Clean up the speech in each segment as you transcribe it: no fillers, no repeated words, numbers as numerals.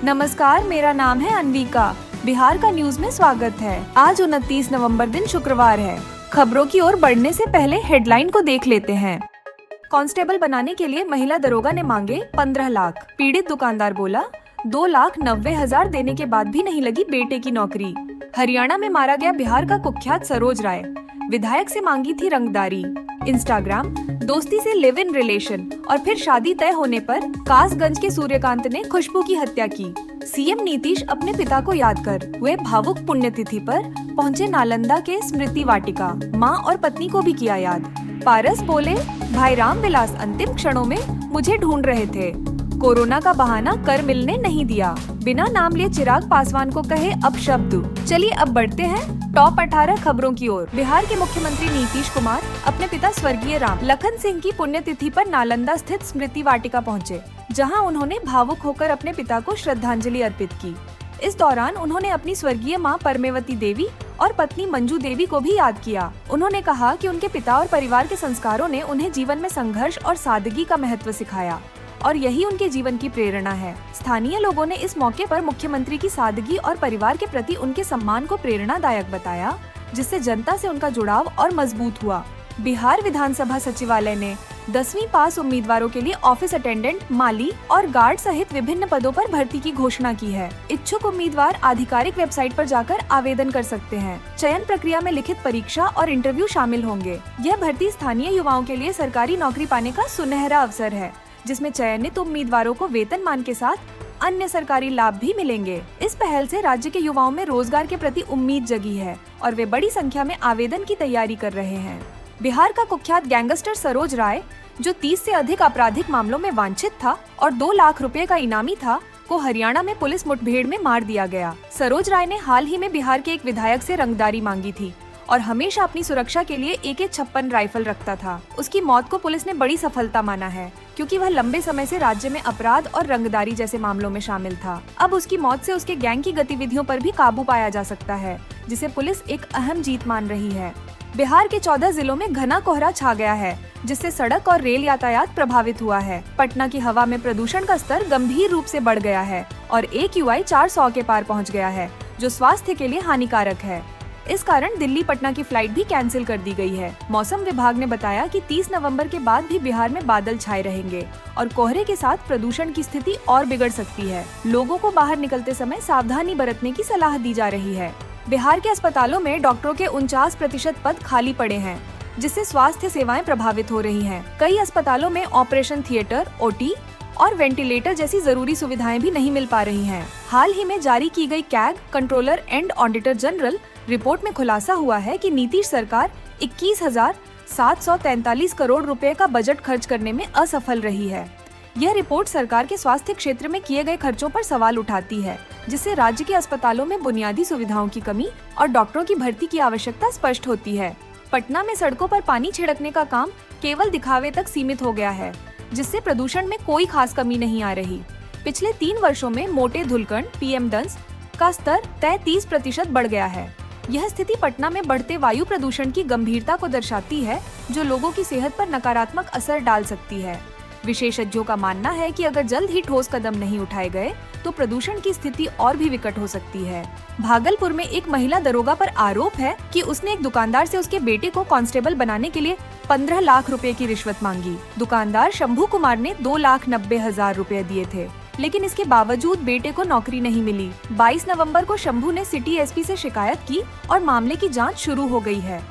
नमस्कार, मेरा नाम है अनविका। बिहार का न्यूज में स्वागत है। आज 29 नवंबर दिन शुक्रवार है। खबरों की ओर बढ़ने से पहले हेडलाइन को देख लेते हैं। कांस्टेबल बनाने के लिए महिला दरोगा ने मांगे 15 लाख। पीड़ित दुकानदार बोला 2,90,000 देने के बाद भी नहीं लगी बेटे की नौकरी। हरियाणा में मारा गया बिहार का कुख्यात सरोज राय। विधायक से मांगी थी रंगदारी। इंस्टाग्राम, दोस्ती से लिव इन रिलेशन और फिर शादी तय होने पर कासगंज के सूर्यकांत ने खुशबू की हत्या की। सीएम नीतीश अपने पिता को याद कर हुए भावुक पुण्यतिथि पर पहुंचे नालंदा के स्मृति वाटिका। मां और पत्नी को भी किया याद। पारस बोले, भाई रामविलास अंतिम क्षणों में मुझे ढूंढ रहे थे। कोरोना का बहाना कर मिलने नहीं दिया। बिना नाम लिए चिराग पासवान को कहे अपशब्द। चलिए अब बढ़ते हैं टॉप 18 खबरों की ओर। बिहार के मुख्यमंत्री नीतीश कुमार अपने पिता स्वर्गीय राम लखन सिंह की पुण्यतिथि पर नालंदा स्थित स्मृति वाटिका पहुंचे, जहां उन्होंने भावुक होकर अपने पिता को श्रद्धांजलि अर्पित की। इस दौरान उन्होंने अपनी स्वर्गीय मां परमेवती देवी और पत्नी मंजू देवी को भी याद किया। उन्होंने कहा कि उनके पिता और परिवार के संस्कारों ने उन्हें जीवन में संघर्ष और सादगी का महत्व सिखाया और यही उनके जीवन की प्रेरणा है। स्थानीय लोगों ने इस मौके पर मुख्यमंत्री की सादगी और परिवार के प्रति उनके सम्मान को प्रेरणादायक बताया, जिससे जनता से उनका जुड़ाव और मजबूत हुआ। बिहार विधानसभा सचिवालय ने 10वीं पास उम्मीदवारों के लिए ऑफिस अटेंडेंट, माली और गार्ड सहित विभिन्न पदों पर भर्ती की घोषणा की है। इच्छुक उम्मीदवार आधिकारिक वेबसाइट पर जाकर आवेदन कर सकते हैं। चयन प्रक्रिया में लिखित परीक्षा और इंटरव्यू शामिल होंगे। यह भर्ती स्थानीय युवाओं के लिए सरकारी नौकरी पाने का सुनहरा अवसर है, जिसमें चयनित उम्मीदवारों को वेतनमान के साथ अन्य सरकारी लाभ भी मिलेंगे। इस पहल से राज्य के युवाओं में रोजगार के प्रति उम्मीद जगी है और वे बड़ी संख्या में आवेदन की तैयारी कर रहे हैं। बिहार का कुख्यात गैंगस्टर सरोज राय, जो 30 से अधिक आपराधिक मामलों में वांछित था और 2 लाख रुपए का इनामी था, को हरियाणा में पुलिस मुठभेड़ में मार दिया गया। सरोज राय ने हाल ही में बिहार के एक विधायक से रंगदारी मांगी थी और हमेशा अपनी सुरक्षा के लिए AK-56 राइफल रखता था। उसकी मौत को पुलिस ने बड़ी सफलता माना है, क्योंकि वह लंबे समय से राज्य में अपराध और रंगदारी जैसे मामलों में शामिल था। अब उसकी मौत से उसके गैंग की गतिविधियों पर भी काबू पाया जा सकता है, जिसे पुलिस एक अहम जीत मान रही है। बिहार के 14 जिलों में घना कोहरा छा गया है, जिससे सड़क और रेल यातायात प्रभावित हुआ है। पटना की हवा में प्रदूषण का स्तर गंभीर रूप से बढ़ गया है और AQI 400 के पार पहुँच गया है, जो स्वास्थ्य के लिए हानिकारक है। इस कारण दिल्ली पटना की फ्लाइट भी कैंसिल कर दी गई है। मौसम विभाग ने बताया कि 30 नवंबर के बाद भी बिहार में बादल छाए रहेंगे और कोहरे के साथ प्रदूषण की स्थिति और बिगड़ सकती है। लोगों को बाहर निकलते समय सावधानी बरतने की सलाह दी जा रही है। बिहार के अस्पतालों में डॉक्टरों के 49% पद खाली पड़े हैं, जिससे स्वास्थ्य सेवाएं प्रभावित हो रही हैं। कई अस्पतालों में ऑपरेशन थिएटर, OT और वेंटिलेटर जैसी जरूरी सुविधाएं भी नहीं मिल पा रही हैं। हाल ही में जारी की गई CAG controller and auditor general report में खुलासा हुआ है कि नीतीश सरकार 21,743 करोड़ रुपए का बजट खर्च करने में असफल रही है। यह रिपोर्ट सरकार के स्वास्थ्य क्षेत्र में किए गए खर्चों पर सवाल उठाती है, जिससे राज्य के अस्पतालों में बुनियादी सुविधाओं की कमी और डॉक्टरों की भर्ती की आवश्यकता स्पष्ट होती है। पटना में सड़कों पर पानी छिड़कने का काम केवल दिखावे तक सीमित हो गया है, जिससे प्रदूषण में कोई खास कमी नहीं आ रही। पिछले 3 वर्षों में मोटे धुलकण PM 10 का स्तर 33% बढ़ गया है। यह स्थिति पटना में बढ़ते वायु प्रदूषण की गंभीरता को दर्शाती है, जो लोगों की सेहत पर नकारात्मक असर डाल सकती है। विशेषज्ञों का मानना है कि अगर जल्द ही ठोस कदम नहीं उठाए गए तो प्रदूषण की स्थिति और भी विकट हो सकती है। भागलपुर में एक महिला दरोगा पर आरोप है कि उसने एक दुकानदार से उसके बेटे को कांस्टेबल बनाने के लिए 15 लाख रुपए की रिश्वत मांगी। दुकानदार शंभू कुमार ने 2,90,000 रुपए दिए थे, लेकिन इसके बावजूद बेटे को नौकरी नहीं मिली। 22 नवंबर को शंभू ने सिटी SP से शिकायत की और मामले की जांच शुरू हो गई है।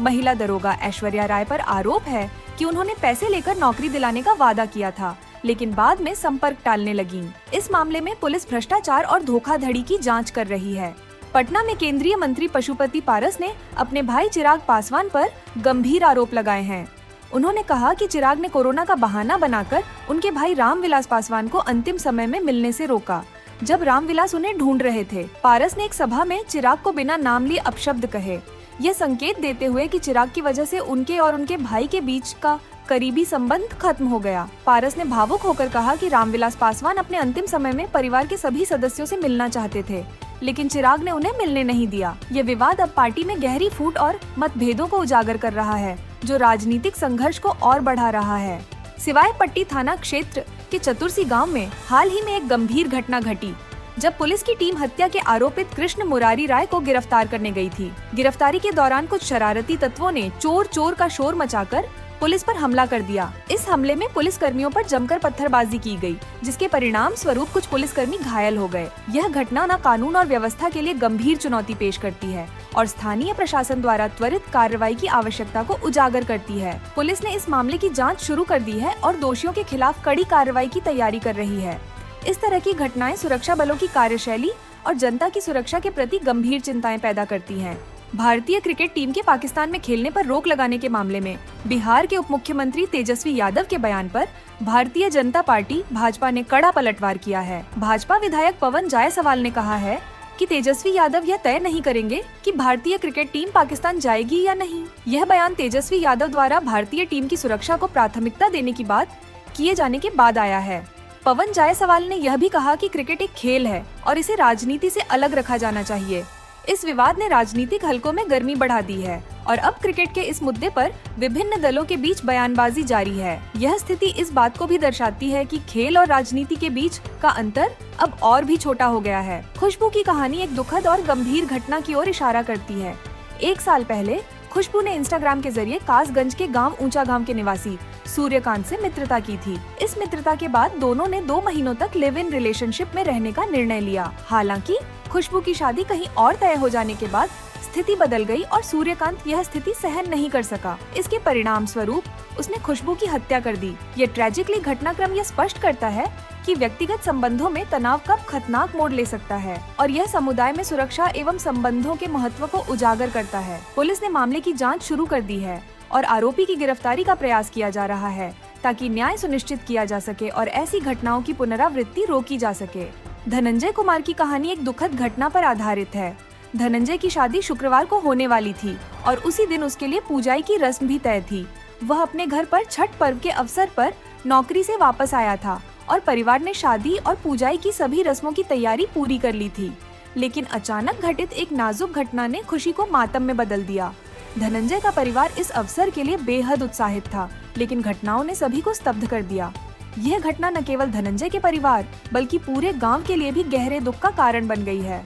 महिला दरोगा ऐश्वर्या राय पर आरोप है कि उन्होंने पैसे लेकर नौकरी दिलाने का वादा किया था, लेकिन बाद में संपर्क टालने लगी। इस मामले में पुलिस भ्रष्टाचार और धोखाधड़ी की जांच कर रही है। पटना में केंद्रीय मंत्री पशुपति पारस ने अपने भाई चिराग पासवान पर गंभीर आरोप लगाए हैं। उन्होंने कहा कि चिराग ने कोरोना का बहाना बनाकर उनके भाई रामविलास पासवान को अंतिम समय में मिलने से रोका, जब रामविलास उन्हें ढूंढ रहे थे। पारस ने एक सभा में चिराग को बिना नाम लिए अपशब्द कहे, यह संकेत देते हुए कि चिराग की वजह से उनके और उनके भाई के बीच का करीबी संबंध खत्म हो गया। पारस ने भावुक होकर कहा कि रामविलास पासवान अपने अंतिम समय में परिवार के सभी सदस्यों से मिलना चाहते थे, लेकिन चिराग ने उन्हें मिलने नहीं दिया। ये विवाद अब पार्टी में गहरी फूट और मतभेदों को उजागर कर रहा है, जो राजनीतिक संघर्ष को और बढ़ा रहा है। सिवाय पट्टी थाना क्षेत्र के चतुर्सी गांव में हाल ही में एक गंभीर घटना घटी, जब पुलिस की टीम हत्या के आरोपित कृष्ण मुरारी राय को गिरफ्तार करने गई थी। गिरफ्तारी के दौरान कुछ शरारती तत्वों ने चोर चोर का शोर मचाकर पुलिस पर हमला कर दिया। इस हमले में पुलिस कर्मियों पर जमकर पत्थरबाजी की गई, जिसके परिणाम स्वरूप कुछ पुलिसकर्मी घायल हो गए। यह घटना न कानून और व्यवस्था के लिए गंभीर चुनौती पेश करती है और स्थानीय प्रशासन द्वारा त्वरित कार्रवाई की आवश्यकता को उजागर करती है। पुलिस ने इस मामले की जांच शुरू कर दी है और दोषियों के खिलाफ कड़ी कार्रवाई की तैयारी कर रही है। इस तरह की घटनाएं सुरक्षा बलों की कार्यशैली और जनता की सुरक्षा के प्रति गंभीर चिंताएं पैदा करती हैं। भारतीय क्रिकेट टीम के पाकिस्तान में खेलने पर रोक लगाने के मामले में बिहार के उप मुख्यमंत्री तेजस्वी यादव के बयान पर भारतीय जनता पार्टी भाजपा ने कड़ा पलटवार किया है। भाजपा विधायक पवन जायसवाल ने कहा है कि तेजस्वी यादव यह तय नहीं करेंगे कि भारतीय क्रिकेट टीम पाकिस्तान जाएगी या नहीं। यह बयान तेजस्वी यादव द्वारा भारतीय टीम की सुरक्षा को प्राथमिकता देने की बात किए जाने के बाद आया है। पवन जायसवाल ने यह भी कहा कि क्रिकेट एक खेल है और इसे राजनीति से अलग रखा जाना चाहिए। इस विवाद ने राजनीतिक हलकों में गर्मी बढ़ा दी है और अब क्रिकेट के इस मुद्दे पर विभिन्न दलों के बीच बयानबाजी जारी है। यह स्थिति इस बात को भी दर्शाती है कि खेल और राजनीति के बीच का अंतर अब और भी छोटा हो गया है। खुशबू की कहानी एक दुखद और गंभीर घटना की ओर इशारा करती है। 1 साल पहले खुशबू ने इंस्टाग्राम के जरिए कासगंज के गांव ऊंचा गांव के निवासी सूर्यकांत से मित्रता की थी। इस मित्रता के बाद दोनों ने 2 महीनों तक लिव इन रिलेशनशिप में रहने का निर्णय लिया। हालांकि खुशबू की शादी कहीं और तय हो जाने के बाद स्थिति बदल गई और सूर्यकांत यह स्थिति सहन नहीं कर सका। इसके परिणाम स्वरूप उसने खुशबू की हत्या कर दी। ये ट्रेजिकली घटनाक्रम यह स्पष्ट करता है कि व्यक्तिगत संबंधों में तनाव कब खतरनाक मोड़ ले सकता है और यह समुदाय में सुरक्षा एवं संबंधों के महत्व को उजागर करता है। पुलिस ने मामले की जांच शुरू कर दी है और आरोपी की गिरफ्तारी का प्रयास किया जा रहा है ताकि न्याय सुनिश्चित किया जा सके और ऐसी घटनाओं की पुनरावृत्ति रोकी जा सके। धनंजय कुमार की कहानी एक दुखद घटना पर आधारित है। धनंजय की शादी शुक्रवार को होने वाली थी और उसी दिन उसके लिए पूजाई की रस्म भी तय थी। वह अपने घर पर छठ पर्व के अवसर पर नौकरी से वापस आया था और परिवार ने शादी और पूजाई की सभी रस्मों की तैयारी पूरी कर ली थी। लेकिन अचानक घटित एक नाजुक घटना ने खुशी को मातम में बदल दिया। धनंजय का परिवार इस अवसर के लिए बेहद उत्साहित था, लेकिन घटनाओं ने सभी को स्तब्ध कर दिया। यह घटना न केवल धनंजय के परिवार बल्कि पूरे गांव के लिए भी गहरे दुख का कारण बन गई है।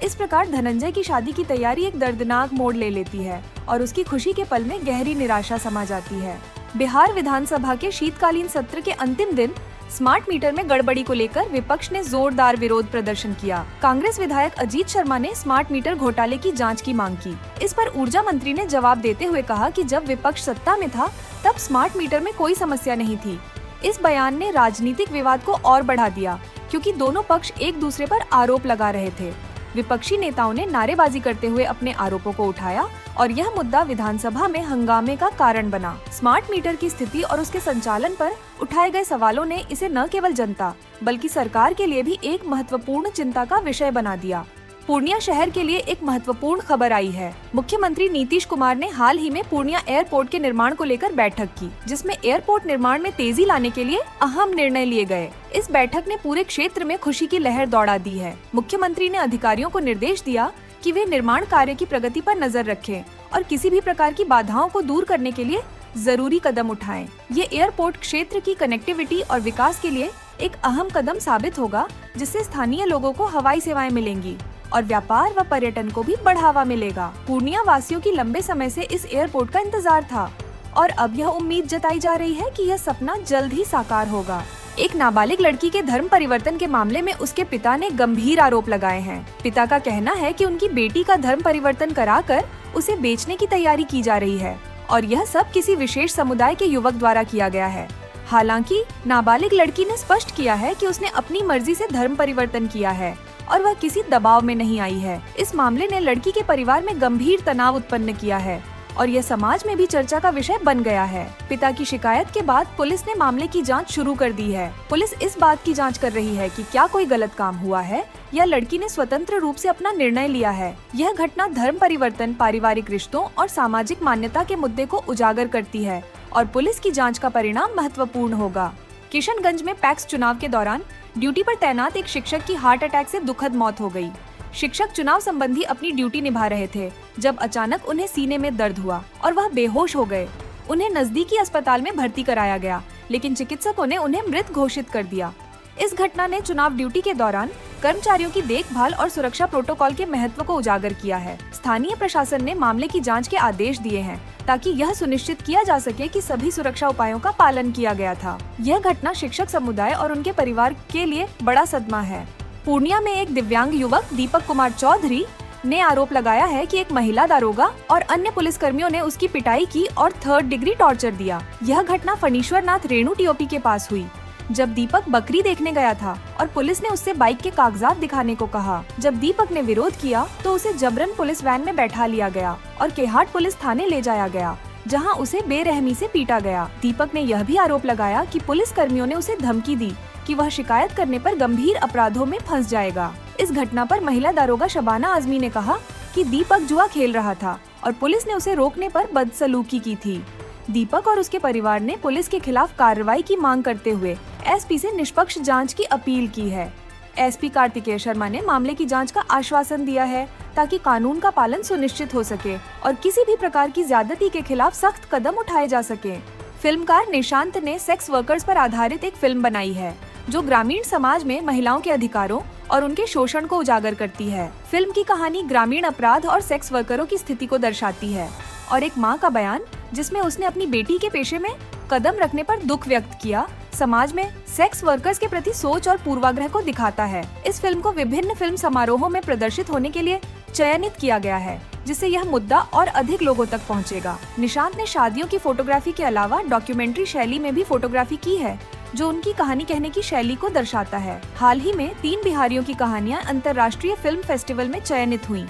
इस प्रकार धनंजय की शादी की तैयारी एक दर्दनाक मोड़ ले लेती है और उसकी खुशी के पल में गहरी निराशा समा जाती है। बिहार विधानसभा के शीतकालीन सत्र के अंतिम दिन स्मार्ट मीटर में गड़बड़ी को लेकर विपक्ष ने जोरदार विरोध प्रदर्शन किया। कांग्रेस विधायक अजीत शर्मा ने स्मार्ट मीटर घोटाले की जांच की मांग की। इस पर ऊर्जा मंत्री ने जवाब देते हुए कहा कि जब विपक्ष सत्ता में था तब स्मार्ट मीटर में कोई समस्या नहीं थी। इस बयान ने राजनीतिक विवाद को और बढ़ा दिया क्योंकि दोनों पक्ष एक दूसरे पर आरोप लगा रहे थे। विपक्षी नेताओं ने नारेबाजी करते हुए अपने आरोपों को उठाया और यह मुद्दा विधानसभा में हंगामे का कारण बना। स्मार्ट मीटर की स्थिति और उसके संचालन पर उठाए गए सवालों ने इसे न केवल जनता बल्कि सरकार के लिए भी एक महत्वपूर्ण चिंता का विषय बना दिया। पूर्णिया शहर के लिए एक महत्वपूर्ण खबर आई है। मुख्यमंत्री नीतीश कुमार ने हाल ही में पूर्णिया एयरपोर्ट के निर्माण को लेकर बैठक की, जिसमें एयरपोर्ट निर्माण में तेजी लाने के लिए अहम निर्णय लिए गए। इस बैठक ने पूरे क्षेत्र में खुशी की लहर दौड़ा दी है। मुख्यमंत्री ने अधिकारियों को निर्देश दिया कि वे निर्माण कार्य की प्रगति पर नजर रखें और किसी भी प्रकार की बाधाओं को दूर करने के लिए जरूरी कदम उठाएं। ये एयरपोर्ट क्षेत्र की कनेक्टिविटी और विकास के लिए एक अहम कदम साबित होगा, जिससे स्थानीय लोगों को हवाई सेवाएं मिलेंगी और व्यापार व पर्यटन को भी बढ़ावा मिलेगा। पूर्णिया वासियों की लंबे समय से इस एयरपोर्ट का इंतजार था और अब यह उम्मीद जताई जा रही है कि यह सपना जल्द ही साकार होगा। एक नाबालिग लड़की के धर्म परिवर्तन के मामले में उसके पिता ने गंभीर आरोप लगाए हैं। पिता का कहना है कि उनकी बेटी का धर्म परिवर्तन कराकर उसे बेचने की तैयारी की जा रही है और यह सब किसी विशेष समुदाय के युवक द्वारा किया गया है। हालांकि नाबालिग लड़की ने स्पष्ट किया है कि उसने अपनी मर्जी से धर्म परिवर्तन किया है और वह किसी दबाव में नहीं आई है। इस मामले ने लड़की के परिवार में गंभीर तनाव उत्पन्न किया है और यह समाज में भी चर्चा का विषय बन गया है। पिता की शिकायत के बाद पुलिस ने मामले की जांच शुरू कर दी है। पुलिस इस बात की जांच कर रही है कि क्या कोई गलत काम हुआ है या लड़की ने स्वतंत्र रूप से अपना निर्णय लिया है। यह घटना धर्म परिवर्तन, पारिवारिक रिश्तों और सामाजिक मान्यता के मुद्दे को उजागर करती है और पुलिस की जाँच का परिणाम महत्वपूर्ण होगा। किशनगंज में पैक्स चुनाव के दौरान ड्यूटी पर तैनात एक शिक्षक की हार्ट अटैक से दुखद मौत हो गई। शिक्षक चुनाव संबंधी अपनी ड्यूटी निभा रहे थे जब अचानक उन्हें सीने में दर्द हुआ और वह बेहोश हो गए। उन्हें नजदीकी अस्पताल में भर्ती कराया गया, लेकिन चिकित्सकों ने उन्हें मृत घोषित कर दिया। इस घटना ने चुनाव ड्यूटी के दौरान कर्मचारियों की देखभाल और सुरक्षा प्रोटोकॉल के महत्व को उजागर किया है। स्थानीय प्रशासन ने मामले की जांच के आदेश दिए हैं ताकि यह सुनिश्चित किया जा सके कि सभी सुरक्षा उपायों का पालन किया गया था। यह घटना शिक्षक समुदाय और उनके परिवार के लिए बड़ा सदमा है। पूर्णिया में एक दिव्यांग युवक दीपक कुमार चौधरी ने आरोप लगाया है कि एक महिला दारोगा और अन्य पुलिस कर्मियों ने उसकी पिटाई की और 3rd डिग्री टॉर्चर दिया। यह घटना फणीश्वरनाथ रेणु टीओपी के पास हुई, जब दीपक बकरी देखने गया था और पुलिस ने उससे बाइक के कागजात दिखाने को कहा। जब दीपक ने विरोध किया तो उसे जबरन पुलिस वैन में बैठा लिया गया और केहाट पुलिस थाने ले जाया गया, जहां उसे बेरहमी से पीटा गया। दीपक ने यह भी आरोप लगाया कि पुलिस कर्मियों ने उसे धमकी दी कि वह शिकायत करने पर गंभीर अपराधों में फंस जाएगा। इस घटना पर महिला दारोगा शबाना आजमी ने कहा कि दीपक जुआ खेल रहा था और पुलिस ने उसे रोकने पर बदसलूकी की थी। दीपक और उसके परिवार ने पुलिस के खिलाफ कार्रवाई की मांग करते हुए एसपी से निष्पक्ष जांच की अपील की है। एसपी कार्तिकेय शर्मा ने मामले की जांच का आश्वासन दिया है ताकि कानून का पालन सुनिश्चित हो सके और किसी भी प्रकार की ज्यादती के खिलाफ सख्त कदम उठाए जा सके। फिल्मकार निशांत ने सेक्स वर्कर्स पर आधारित एक फिल्म बनाई है जो ग्रामीण समाज में महिलाओं के अधिकारों और उनके शोषण को उजागर करती है। फिल्म की कहानी ग्रामीण अपराध और सेक्स वर्करों की स्थिति को दर्शाती है और एक मां का बयान जिसमें उसने अपनी बेटी के पेशे में कदम रखने पर दुख व्यक्त किया, समाज में सेक्स वर्कर्स के प्रति सोच और पूर्वाग्रह को दिखाता है। इस फिल्म को विभिन्न फिल्म समारोहों में प्रदर्शित होने के लिए चयनित किया गया है, जिससे यह मुद्दा और अधिक लोगों तक पहुंचेगा। निशांत ने शादियों की फोटोग्राफी के अलावा डॉक्यूमेंट्री शैली में भी फोटोग्राफी की है, जो उनकी कहानी कहने की शैली को दर्शाता है। हाल ही में 3 बिहारियों की कहानियां अंतर्राष्ट्रीय फिल्म फेस्टिवल में चयनित हुई,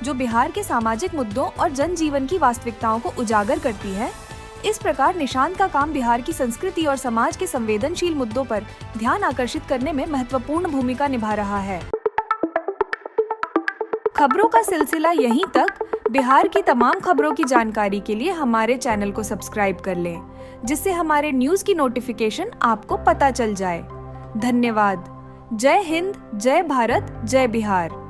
जो बिहार के सामाजिक मुद्दों और जनजीवन की वास्तविकताओं को उजागर करती है। इस प्रकार निशांत का काम बिहार की संस्कृति और समाज के संवेदनशील मुद्दों पर ध्यान आकर्षित करने में महत्वपूर्ण भूमिका निभा रहा है। खबरों का सिलसिला यहीं तक। बिहार की तमाम खबरों की जानकारी के लिए हमारे चैनल को सब्सक्राइब कर लें, जिससे हमारे न्यूज की नोटिफिकेशन आपको पता चल जाए। धन्यवाद। जय हिंद, जय भारत, जय बिहार।